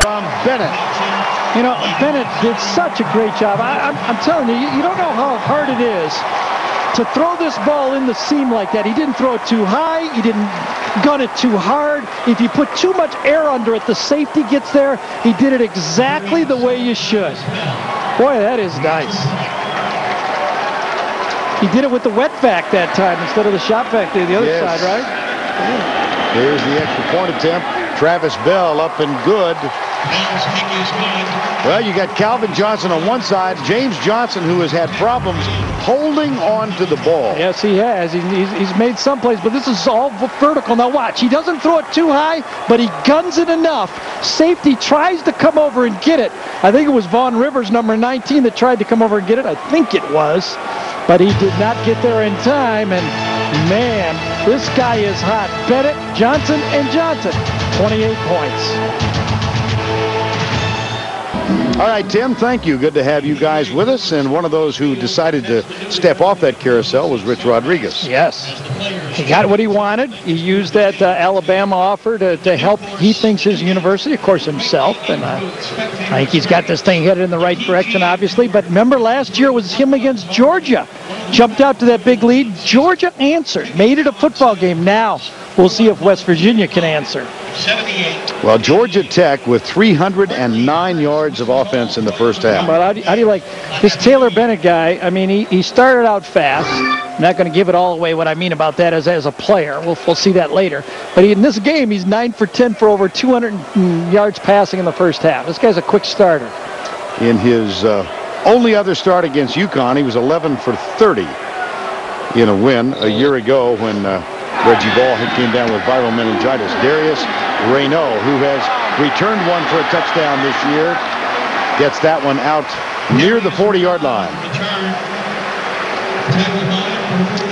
from Bennett. You know, Bennett did such a great job. I'm telling you, you don't know how hard it is to throw this ball in the seam like that. He didn't throw it too high. He didn't gun it too hard. If you put too much air under it, the safety gets there. He did it exactly the way you should. Boy, that is nice. He did it with the wet vac that time instead of the shot vac to the other side, right? Here's the extra point attempt. Travis Bell up and good. Well, you got Calvin Johnson on one side. James Johnson, who has had problems holding on to the ball. Yes, he has. He's made some plays, but this is all vertical. Now watch. He doesn't throw it too high, but he guns it enough. Safety tries to come over and get it. I think it was Vaughn Rivers, number 19, that tried to come over and get it. I think it was. But he did not get there in time, and man, this guy is hot. Bennett, Johnson, and Johnson, 28 points. All right, Tim, thank you. Good to have you guys with us. And one of those who decided to step off that carousel was Rich Rodriguez. Yes. He got what he wanted. He used that Alabama offer to help, he thinks, his university, of course, himself. And I think he's got this thing headed in the right direction, obviously. But remember, last year was him against Georgia. Jumped out to that big lead. Georgia answered, made it a football game. Now we'll see if West Virginia can answer. Well, Georgia Tech with 309 yards of offense in the first half. But how do you like this Taylor Bennett guy? I mean, he started out fast. I'm not going to give it all away. What I mean about that as a player. We'll see that later. But in this game, he's 9 for 10 for over 200 yards passing in the first half. This guy's a quick starter. In his only other start against UConn, he was 11 for 30 in a win a year ago when Reggie Ball came down with viral meningitis. Darius Raynaud, who has returned one for a touchdown this year, gets that one out near the 40-yard line.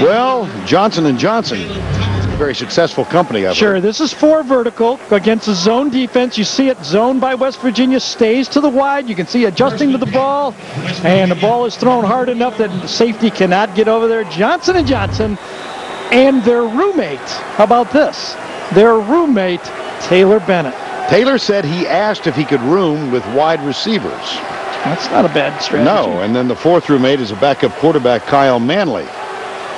Well, Johnson & Johnson, a very successful company. Sure, this is 4 vertical against a zone defense. You see it zoned by West Virginia, stays to the wide. You can see adjusting to the ball, and the ball is thrown hard enough that the safety cannot get over there. Johnson & Johnson and their roommate, how about this? Their roommate, Taylor Bennett. Taylor said he asked if he could room with wide receivers. That's not a bad strategy. No, and then the 4th roommate is a backup quarterback, Kyle Manley.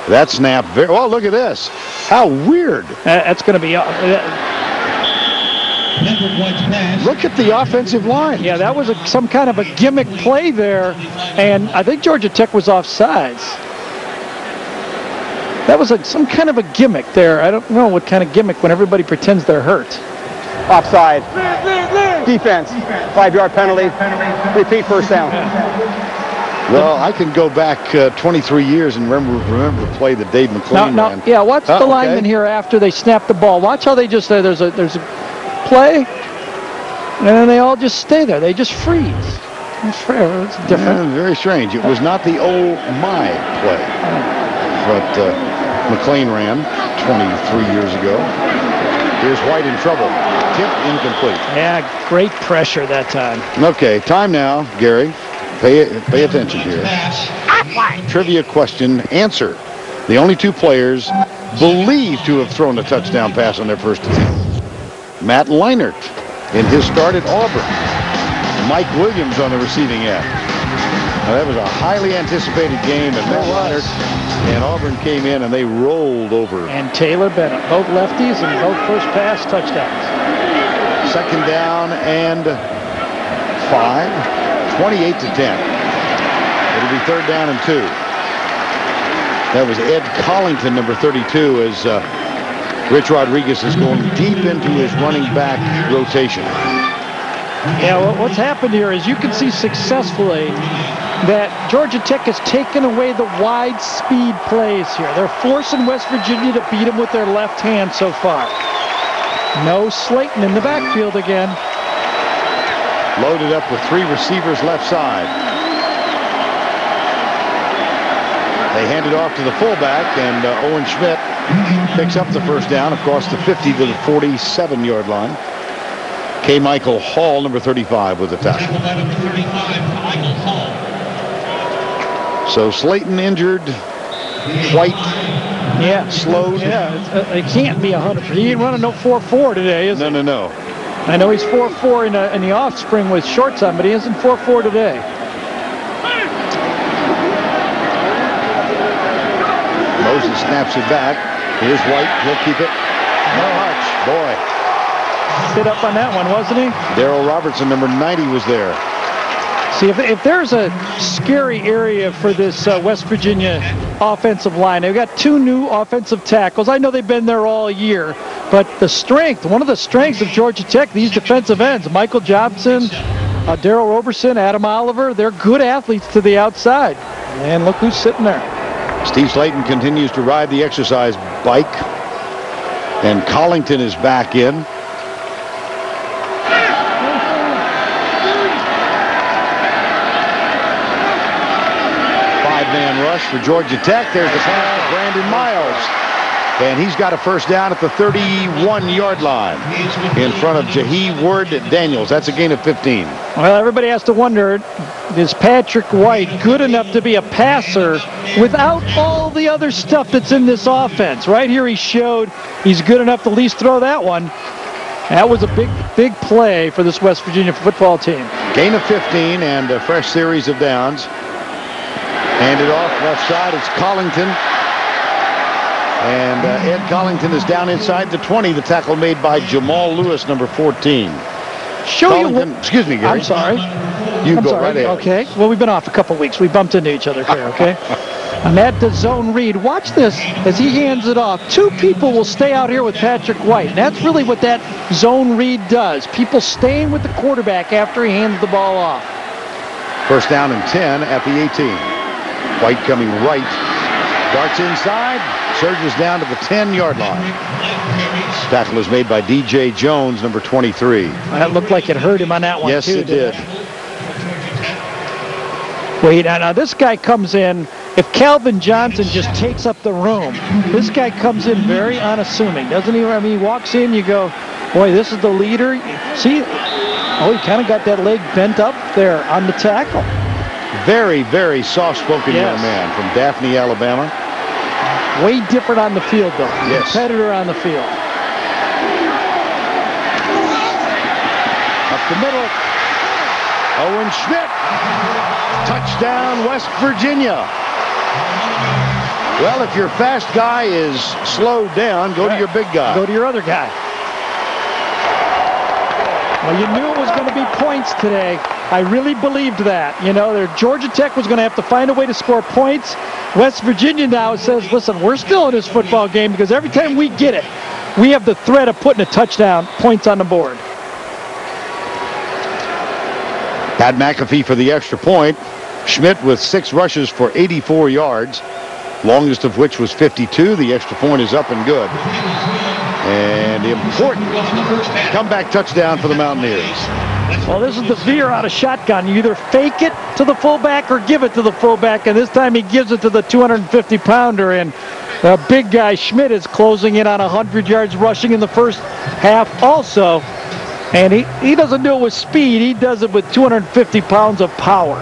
That snap, oh, look at this. How weird. That's going to be... Look at the offensive line. Yeah, that was some kind of a gimmick play there, and I think Georgia Tech was offsides. That was some kind of a gimmick there. I don't know what kind of gimmick when everybody pretends they're hurt. Offside. Defense. 5-yard penalty. Repeat first down. Well, I can go back 23 years and remember the play that Dave McLean ran. Yeah, watch the linemen here after they snap the ball. Watch how they just there's a play, and then they all just stay there. They just freeze. It's different. Yeah, very strange. It was not the oh my play, but McLean ran 23 years ago. Here's White in trouble. Tip incomplete. Yeah, great pressure that time. Okay, time now, Gary. Pay attention here. Trivia question. Answer. The only 2 players believed to have thrown a touchdown pass on their first attempt. Matt Leinart in his start at Auburn. Mike Williams on the receiving end. Now, that was a highly anticipated game, and Matt Leinart and Auburn came in and they rolled over. And Taylor Bennett, both lefties and both first pass touchdowns. 2nd down and 5. 28 to 10. It'll be 3rd down and 2. That was Ed Collington, number 32, as Rich Rodriguez is going deep into his running back rotation. Yeah, what's happened here is you can see successfully that Georgia Tech has taken away the wide speed plays here. They're forcing West Virginia to beat them with their left hand so far. No Slayton in the backfield again. Loaded up with 3 receivers left side. They hand it off to the fullback, and Owen Schmidt picks up the first down across the 50 to the 47-yard line. K. Michael Hall, number 35, with the tackle. So Slayton injured. White slowed. Yeah, it can't be 100%. He ain't running no 4.4 today, is No. I know he's 4'4" in the offspring with shorts on, but he isn't 4'4" today. Moses snaps it back. Here's White. He'll keep it. No Hutch. Boy. Hit up on that one, wasn't he? Darrell Robertson, number 90, was there. See, if there's a scary area for this West Virginia offensive line, they've got 2 new offensive tackles. I know they've been there all year, but one of the strengths of Georgia Tech, these defensive ends, Michael Johnson, Darrell Robertson, Adam Oliver, they're good athletes to the outside. And look who's sitting there. Steve Slayton continues to ride the exercise bike, and Collington is back in. Five-man rush for Georgia Tech. There's the pass to Brandon Miles, and he's got a first down at the 31-yard line in front of Jahi Ward Daniels. That's a gain of 15. Well, everybody has to wonder, is Patrick White good enough to be a passer without all the other stuff that's in this offense? Right here he showed he's good enough to at least throw that one. That was a big play for this West Virginia football team. Gain of 15 and a fresh series of downs. Handed off left side. It's Collington. And Ed Collington is down inside the 20. The tackle made by Jamal Lewis, number 14. Excuse me, Gary. I'm sorry. You go right ahead. Okay. Well, we've been off a couple weeks. We bumped into each other here, okay? I'm at the zone read. Watch this as he hands it off. 2 people will stay out here with Patrick White. And that's really what that zone read does. People staying with the quarterback after he hands the ball off. First down and 10 at the 18. White coming right. Darts inside. Surges down to the 10-yard line. Tackle is made by D.J. Jones, number 23. That looked like it hurt him on that one, yes, too. Yes, it did. Wait, now this guy comes in. If Calvin Johnson just takes up the room, this guy comes in very unassuming, doesn't he? I mean, he walks in, you go, boy, this is the leader. See, oh, he kind of got that leg bent up there on the tackle. Very, very soft-spoken young man from Daphne, Alabama. Way different on the field, though. Yes. Competitor on the field. Up the middle. Owen Schmidt. Touchdown, West Virginia. Well, if your fast guy is slowed down, go to your big guy. Go to your other guy. Well, you knew it was going to be points today. I really believed that. You know, Georgia Tech was going to have to find a way to score points. West Virginia now says, listen, we're still in this football game because every time we get it, we have the threat of putting a touchdown, points on the board. Pat McAfee for the extra point. Schmidt with 6 rushes for 84 yards, longest of which was 52. The extra point is up and good. And important comeback touchdown for the Mountaineers. Well, this is the veer out of shotgun. You either fake it to the fullback or give it to the fullback, and this time he gives it to the 250-pounder, and the big guy Schmidt is closing in on 100 yards rushing in the first half also. And he doesn't do it with speed. He does it with 250 pounds of power.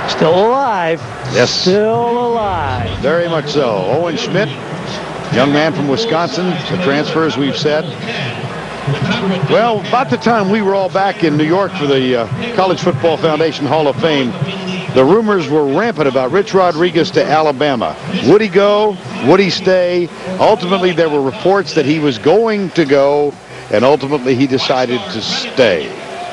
Still alive. Yes. Still alive. Very much so. Owen Schmidt, young man from Wisconsin, the transfer, as we've said. Well, about the time we were all back in New York for the College Football Foundation Hall of Fame, the rumors were rampant about Rich Rodriguez to Alabama. Would he go? Would he stay? Ultimately, there were reports that he was going to go, and ultimately he decided to stay.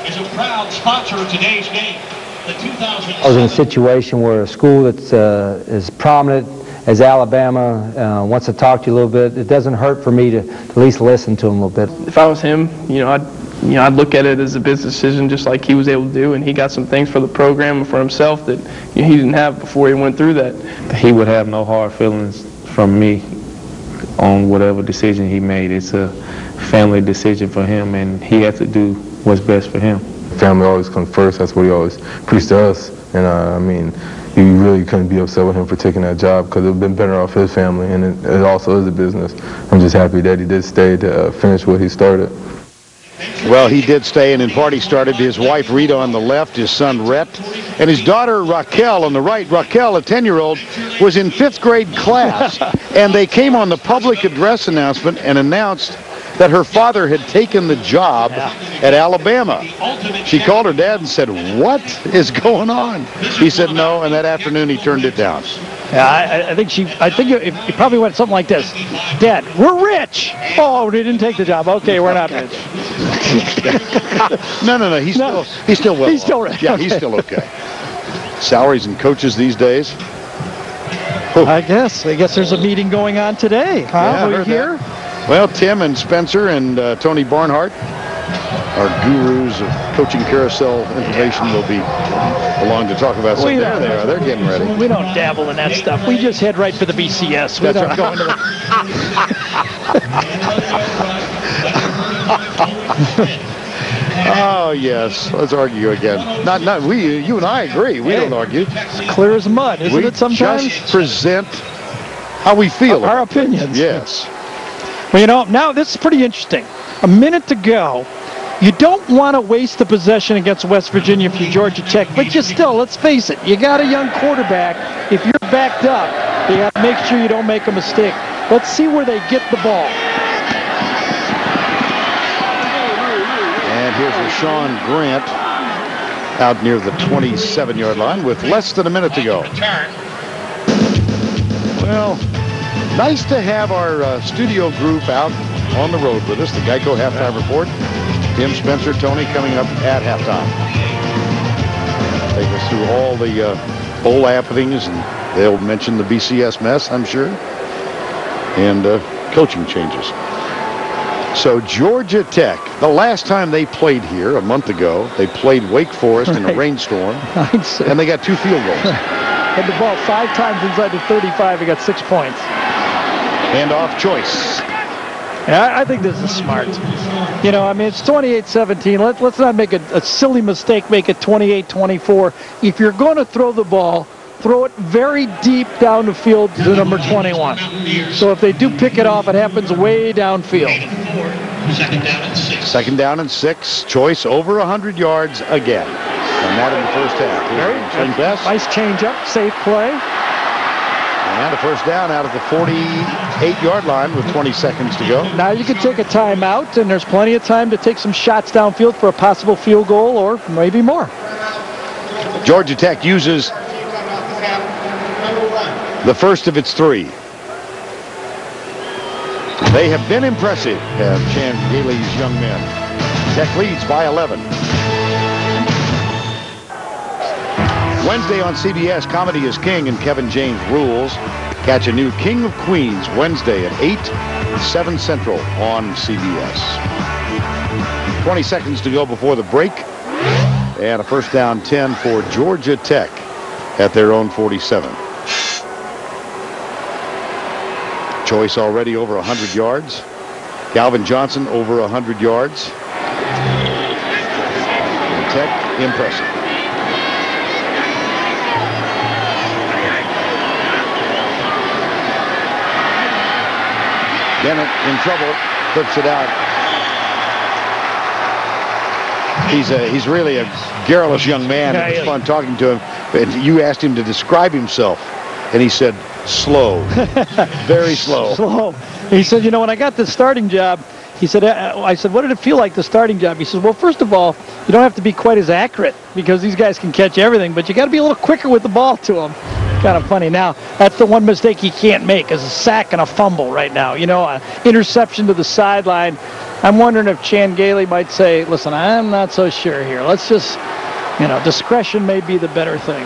Is a proud sponsor of today's game. I was in a situation where a school that's as prominent as Alabama wants to talk to you a little bit. It doesn't hurt for me to at least listen to him a little bit. If I was him, I'd look at it as a business decision, just like he was able to do, and he got some things for the program and for himself that he didn't have before he went through that. He would have no hard feelings from me on whatever decision he made. It's a family decision for him, and he has to do what's best for him. Family always comes first. That's what he always preached to us. And I mean, you really couldn't be upset with him for taking that job because it would have been better off his family, and it also is a business. I'm just happy that he did stay to finish what he started. Well, he did stay, and in part he started. His wife Rita on the left, his son Rhett, and his daughter Raquel on the right. Raquel, a 10-year-old, was in 5th grade class, and they came on the public address announcement and announced that her father had taken the job at Alabama. She called her dad and said, "What is going on?" He said no, and that afternoon he turned it down. Yeah, I think it probably went something like this. Dad, we're rich. Oh, they didn't take the job. Okay, we're not rich. No. He's still well. He's still rich. Yeah, he's still okay. Salaries and coaches these days. I guess there's a meeting going on today. Yeah, we hear? Well, Tim and Spencer and Tony Barnhart, our gurus of coaching carousel information, will be along to talk about something. There they are. They're getting ready. We don't dabble in that stuff. We just head right for the BCS. We don't go into the... Oh, yes. Let's argue again. You and I agree. We don't argue. It's clear as mud, isn't it sometimes? We just present how we feel. Our opinions. Yes. Well, now this is pretty interesting. A minute to go. You don't want to waste the possession against West Virginia for Georgia Tech, but you still, let's face it, you got a young quarterback. If you're backed up, you got to make sure you don't make a mistake. Let's see where they get the ball. And here's Rashawn Grant out near the 27-yard line with less than a minute to go. Well, nice to have our studio group out on the road with us. The Geico Halftime Report. Tim, Spencer, Tony coming up at halftime. Take us through all the bowl happenings, and they'll mention the BCS mess, I'm sure, and coaching changes. So Georgia Tech, the last time they played here a month ago, they played Wake Forest in a rainstorm, and they got 2 field goals. Had the ball 5 times inside the 35. They got 6 points. Handoff choice. Yeah, I think this is smart. It's 28-17. Let's not make a silly mistake, make it 28-24. If you're going to throw the ball, throw it very deep down the field to number 21. So if they do pick it off, it happens way downfield. Second down and 6. Choice over 100 yards again. And that in the first half. Nice change-up, safe play. And a first down out of the 48-yard line with 20 seconds to go. Now you can take a timeout, and there's plenty of time to take some shots downfield for a possible field goal or maybe more. Georgia Tech uses the first of its 3. They have been impressive, Chan Gailey's young men. Tech leads by 11. Wednesday on CBS, Comedy is King and Kevin James rules. Catch a new King of Queens Wednesday at 8, 7 Central on CBS. 20 seconds to go before the break. And a first down 10 for Georgia Tech at their own 47. Choice already over 100 yards. Calvin Johnson over 100 yards. And Tech impressive. Bennett in trouble, flips it out. He's really a garrulous young man. It was fun talking to him. And you asked him to describe himself, and he said, slow, very slow. Slow. He said, when I got this starting job, he said, I said, what did it feel like, the starting job? He said, well, first of all, you don't have to be quite as accurate because these guys can catch everything, but you got to be a little quicker with the ball to them. Kind of funny. Now, that's the one mistake he can't make is a sack and a fumble right now. An interception to the sideline. I'm wondering if Chan Gailey might say, listen, I'm not so sure here. Let's just, discretion may be the better thing.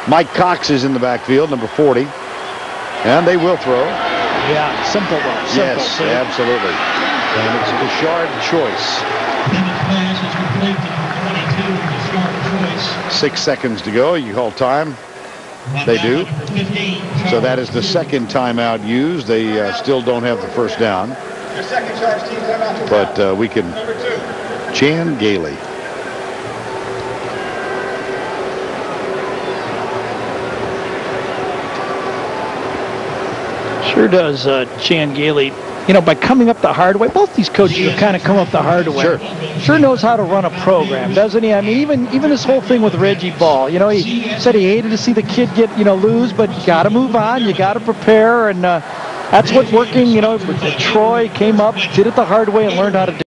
Mike Cox is in the backfield, number 40. And they will throw. Yeah, simple though. Yes, absolutely. And it's Bashard choice. 6 seconds to go. You call time. They do. So that is the second timeout used. They still don't have the first down. But we can. Chan Gailey. Sure does, Chan Gailey. By coming up the hard way, both these coaches have kind of come up the hard way. Sure knows how to run a program, doesn't he? I mean, even this whole thing with Reggie Ball. He said he hated to see the kid get, lose, but you got to move on. You got to prepare, and That's what's working. You know, Troy came up, did it the hard way, and learned how to do it.